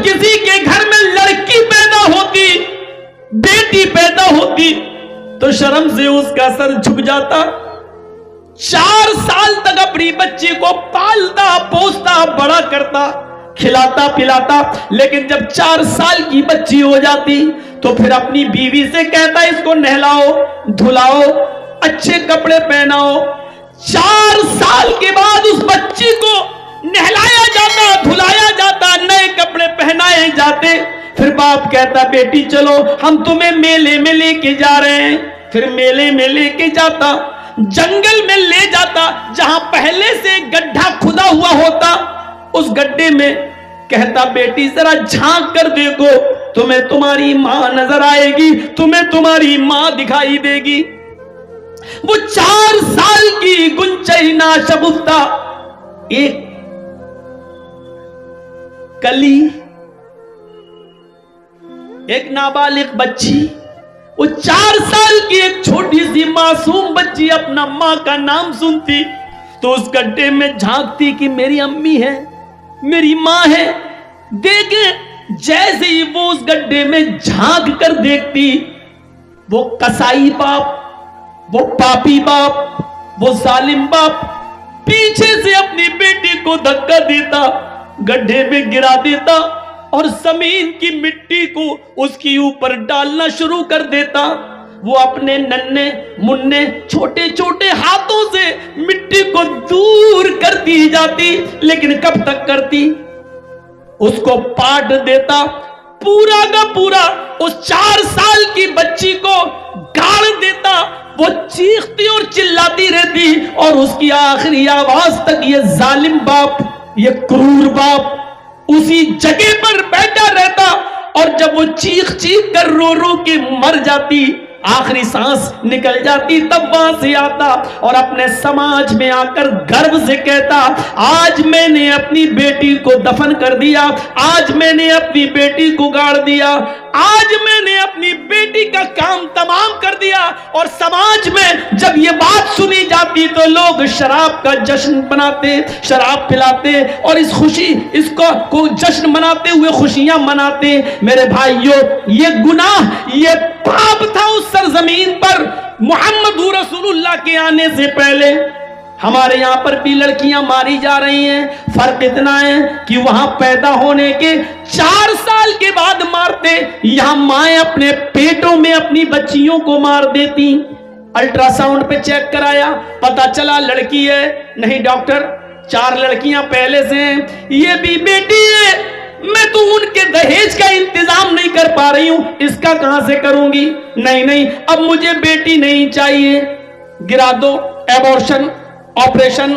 کسی کے گھر میں لڑکی پیدا ہوتی، بیٹی پیدا ہوتی، تو شرم سے اس کا سر جھک جاتا. 4 سال تک اپنی بچی کو پالتا پوستا بڑا کرتا، کھلاتا پلاتا، لیکن جب 4 سال کی بچی ہو جاتی تو پھر اپنی بیوی سے کہتا اس کو نہلاؤ دھلاؤ اچھے کپڑے پہناؤ. 4 سال کے بعد اس بچی کو نہلایا جاتا دھلایا جاتا نئے کپڑے پہنائے جاتے. پھر باپ کہتا بیٹی چلو ہم تمہیں میلے میں لے کے جا رہے ہیں. پھر میلے میں لے کے جاتا، جنگل میں لے جاتا جہاں پہلے سے گڈھا کھدا ہوا ہوتا. اس گڈھے میں کہتا بیٹی ذرا جھانک کر دیکھو، تمہیں تمہاری ماں نظر آئے گی، تمہیں تمہاری ماں دکھائی دے گی. وہ 4 سال کی گنچئی ناشگفتہ ایک کلی، ایک نابالغ بچی، وہ 4 سال کی ایک چھوٹی سی معصوم بچی اپنا ماں کا نام سنتی تو اس گڈھے میں جھانکتی کہ میری امی ہے، میری ماں ہے. دیکھیں جیسے ہی وہ اس گڈھے میں جھانک کر دیکھتی، وہ قصائی باپ، وہ پاپی باپ، وہ ظالم باپ پیچھے سے اپنی بیٹی کو دھکا دیتا، گڈھے میں گرا دیتا اور زمین کی مٹی کو اس کی اوپر ڈالنا شروع کر دیتا. وہ اپنے ننھے منھے چھوٹے چھوٹے ہاتھوں سے مٹی کو دور کرتی جاتی، لیکن کب تک کرتی؟ اس کو پاٹ دیتا پورا کا پورا، اس 4 سال کی بچی کو گاڑ دیتا. وہ چیختی اور چلاتی رہتی اور اس کی آخری آواز تک یہ ظالم باپ، یہ کرور باپ اسی جگہ پر بیٹھا رہتا. اور جب وہ چیخ چیخ کر رو رو کے مر جاتی، آخری سانس نکل جاتی، تب وہاں سے آتا اور اپنے سماج میں آ کر گرو سے کہتا آج میں نے اپنی بیٹی کو دفن کر دیا، آج میں نے اپنی بیٹی کو گاڑ دیا، آج میں نے اپنی بیٹی کا کام تمام کر دیا. اور سماج میں جب یہ بات سنی جاتی تو لوگ شراب کا جشن مناتے، شراب پلاتے اور اس خوشی اس کو جشن مناتے ہوئے خوشیاں مناتے. میرے بھائیوں، یہ گناہ، یہ پاپ تھا اس سرزمین پر محمد رسول اللہ کے آنے سے پہلے. ہمارے یہاں پر بھی لڑکیاں ماری جا رہی ہیں، فرق اتنا ہے کہ وہاں پیدا ہونے کے 4 سال کے بعد مارتے، یہاں مائیں اپنے پیٹوں میں اپنی بچیوں کو مار دیتی. الٹرا ساؤنڈ پہ چیک کرایا، پتا چلا لڑکی ہے، نہیں ڈاکٹر 4 لڑکیاں پہلے سے ہیں، یہ بھی بیٹی ہے، میں تو ان کے دہیج کا انتظام نہیں کر پا رہی ہوں، اس کا کہاں سے کروں گی؟ نہیں اب مجھے بیٹی نہیں چاہیے، گرا دو، ایبورشن، آپریشن،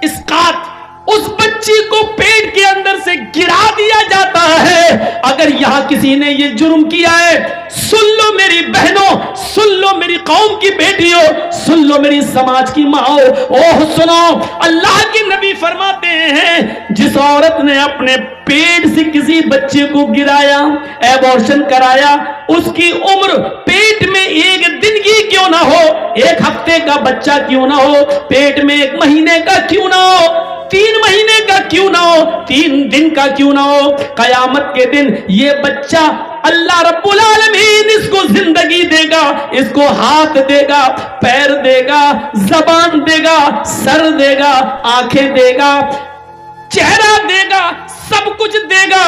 اسقاط. اس بچی کو پیٹ کے اندر سے گرا دیا جاتا ہے. اگر یہاں کسی نے یہ جرم کیا ہے، سن لو میری بہنوں، سن لو میری قوم کی بیٹیوں، سن لو میری سماج کی ماں، اوہ سنو، اللہ کے نبی فرماتے ہیں جس عورت نے اپنے پیٹ سے کسی بچے کو گرایا، ایبورشن کرایا، اس کی عمر پیٹ میں 1 دن کی کیوں نہ ہو، 1 ہفتے کا بچہ کیوں نہ ہو، پیٹ میں 1 مہینے کا کیوں نہ ہو، 3 مہینے کا کیوں نہ ہو، 3 دن کا کیوں نہ ہو، قیامت کے دن یہ بچہ اللہ رب العالمین اس کو زندگی دے گا، اس کو ہاتھ دے گا، پیر دے گا، زبان دے گا، سر دے گا، آنکھیں دے گا، چہرہ دے گا، سب کچھ دے گا.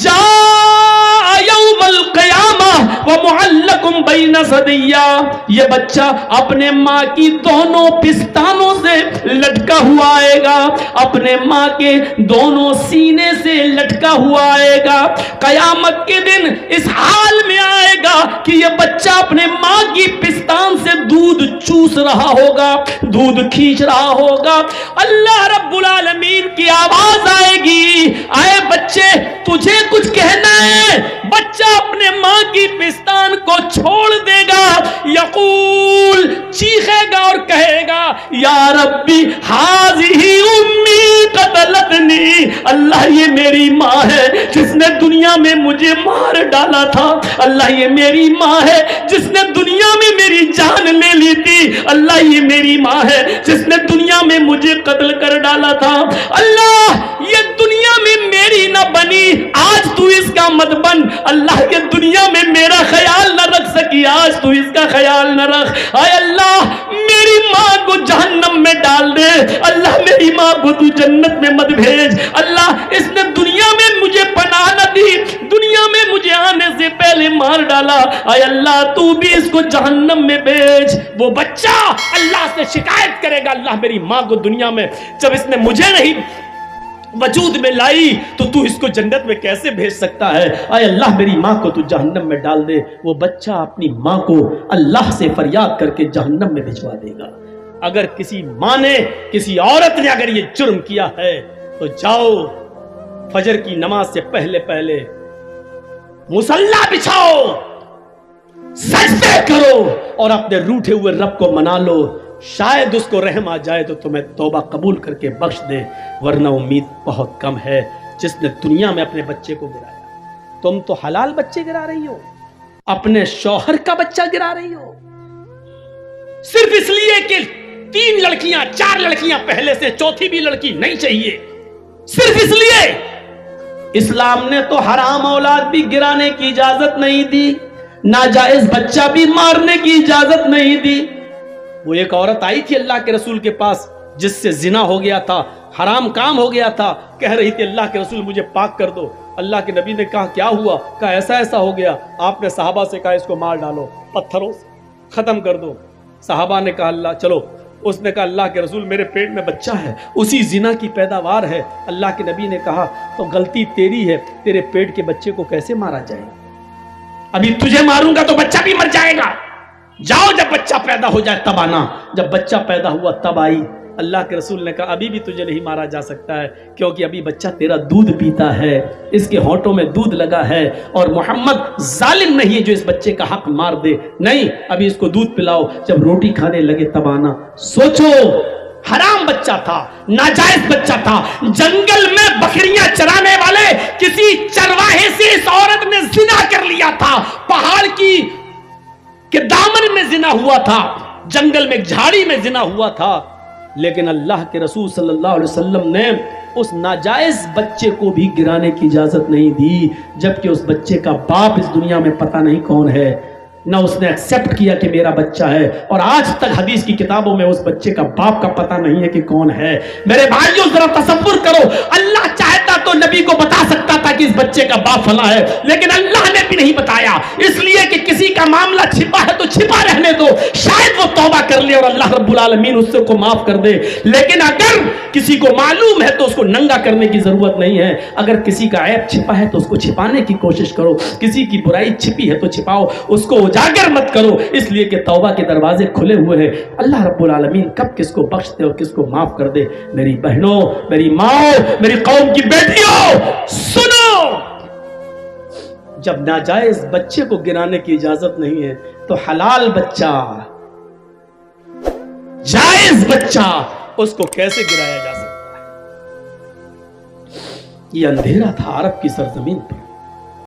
جاء یوم القیامہ ومعلقم بین ثدیہ، یہ بچہ اپنے ماں کی دونوں پستانوں سے لٹکا ہوا آئے گا، اپنے ماں کے دونوں سینے سے لٹکا ہوا آئے گا. قیامت کے دن اس حال میں آئے گا کہ یہ بچہ اپنے ماں کی پستان سے دودھ چوس رہا ہوگا، دودھ کھینچ رہا ہوگا. اللہ رب العالمین کی آواز آئے گی، اے بچے تجھے کچھ کہنا ہے؟ بچہ اپنے ماں کی پستان کو چھوڑ دے گا، یقول چیخے گا اور کہے گا یا ربی ہذہ امی قتلتنی، اللہ یہ میری ماں ہے جس نے دنیا میں مجھے مار ڈالا تھا، اللہ یہ میری ماں ہے جس نے دنیا میں میری جان لے لی تھی، اللہ یہ میری ماں ہے جس نے دنیا میں مجھے قتل کر ڈالا تھا، اللہ یہ دنیا میں میں میری نہ بنی، آج تو اس کا مت بن۔ اللہ کے دنیا میں میرا خیال نہ رکھ سکی، آج تو اس کا خیال نہ رکھ۔ اے اللہ میری ماں کو جہنم میں ڈال دے، اللہ میری ماں کو تو جنت میں مت بھیج۔ اللہ اس نے دنیا میں مجھے پناہ نہ دی، دنیا میں مجھے آنے سے پہلے مار ڈالا، اے اللہ تو بھی اس کو جہنم میں بھیج۔ وہ بچہ اللہ سے شکایت کرے گا، اللہ میری ماں کو دنیا میں جب اس نے مجھے نہیں وجود میں لائی تو اس کو جنت میں کیسے بھیج سکتا ہے؟ اے اللہ میری ماں کو تو جہنم میں ڈال دے۔ وہ بچہ اپنی ماں کو اللہ سے فریاد کر کے جہنم میں بھجوا دے گا۔ اگر کسی ماں نے، کسی عورت نے اگر یہ جرم کیا ہے تو جاؤ فجر کی نماز سے پہلے پہلے مصلی بچھاؤ، سجدے کرو اور اپنے روٹھے ہوئے رب کو منا لو، شاید اس کو رحم آ جائے تو تمہیں توبہ قبول کر کے بخش دے، ورنہ امید بہت کم ہے۔ جس نے دنیا میں اپنے بچے کو گرایا، تم تو حلال بچے گرا رہی ہو، اپنے شوہر کا بچہ گرا رہی ہو، صرف اس لیے کہ 3 لڑکیاں 4 لڑکیاں پہلے سے، چوتھی بھی لڑکی نہیں چاہیے، صرف اس لیے۔ اسلام نے تو حرام اولاد بھی گرانے کی اجازت نہیں دی، ناجائز بچہ بھی مارنے کی اجازت نہیں دی۔ وہ ایک عورت آئی تھی اللہ کے رسول کے پاس جس سے زنا ہو گیا تھا، حرام کام ہو گیا تھا، کہہ رہی تھی اللہ کے رسول مجھے پاک کر دو۔ اللہ کے نبی نے کہا کیا ہوا؟ کہا ایسا ایسا ہو گیا۔ آپ نے صحابہ سے کہا اس کو مار ڈالو، پتھروں سے ختم کر دو۔ صحابہ نے کہا اللہ چلو، اس نے کہا اللہ کے رسول میرے پیٹ میں بچہ ہے، اسی زنا کی پیداوار ہے۔ اللہ کے نبی نے کہا تو غلطی تیری ہے، تیرے پیٹ کے بچے کو کیسے مارا جائے؟ ابھی تجھے ماروں گا تو بچہ بھی مر جائے گا، جاؤ جب بچہ پیدا ہو جائے تب آنا۔ جب بچہ پیدا ہوا تب آئی۔ اللہ کے رسول نے کہا ابھی بھی تجھے نہیں مارا جا سکتا ہے، کیونکہ ابھی بچہ تیرا دودھ پیتا ہے، اس کے ہونٹوں میں دودھ لگا ہے، اور محمد ظالم نہیں ہے جو اس بچے کا حق مار دے، نہیں، ابھی اس کو دودھ پلاؤ، جب روٹی کھانے لگے تب آنا۔ سوچو، حرام بچہ تھا، ناجائز بچہ تھا، جنگل میں بکریاں چرانے والے کسی چرواہے سے اس عورت نے زنا کر لیا تھا، پہاڑ کی کہ دامن میں زنا ہوا تھا، جنگل میں جھاڑی میں زنا ہوا تھا، لیکن اللہ کے رسول صلی اللہ علیہ وسلم نے اس ناجائز بچے کو بھی گرانے کی اجازت نہیں دی، جبکہ اس بچے کا باپ اس دنیا میں پتہ نہیں کون ہے، نہ اس نے ایکسپٹ کیا کہ میرا بچہ ہے، اور آج تک حدیث کی کتابوں میں اس بچے کا باپ کا پتہ نہیں ہے کہ کون ہے۔ میرے بھائیوں ذرا تصور کرو، اللہ چاہتا تو نبی کو بتا سکتا تھا کہ اس بچے کا باپ فلاں ہے، لیکن اللہ نے بھی نہیں بتایا، اس لیے کہ کسی کا معاملہ چھپا ہے تو چھپا رہنے دو، شاید وہ توبہ کر لے اور اللہ رب العالمین اس کو معاف کر دے۔ لیکن اگر کسی کو معلوم ہے تو اس کو ننگا کرنے کی ضرورت نہیں ہے، اگر کسی کا عیب چھپا ہے تو اس کو چھپانے کی کوشش کرو، کسی کی برائی چھپی ہے تو چھپاؤ، اس کو اجاگر مت کرو، اس لیے کہ توبہ کے دروازے کھلے ہوئے ہیں۔ اللہ رب العالمین کب کس کو بخش دے اور کس کو معاف کر دے۔ میری بہنوں، میری ماں، میری قوم کی بیٹیوں، سنو، جب ناجائز بچے کو گرانے کی اجازت نہیں ہے تو حلال بچہ، جائز بچہ، اس کو کیسے گرایا جا سکتا ہے؟ یہ اندھیرا تھا عرب کی سرزمین پر،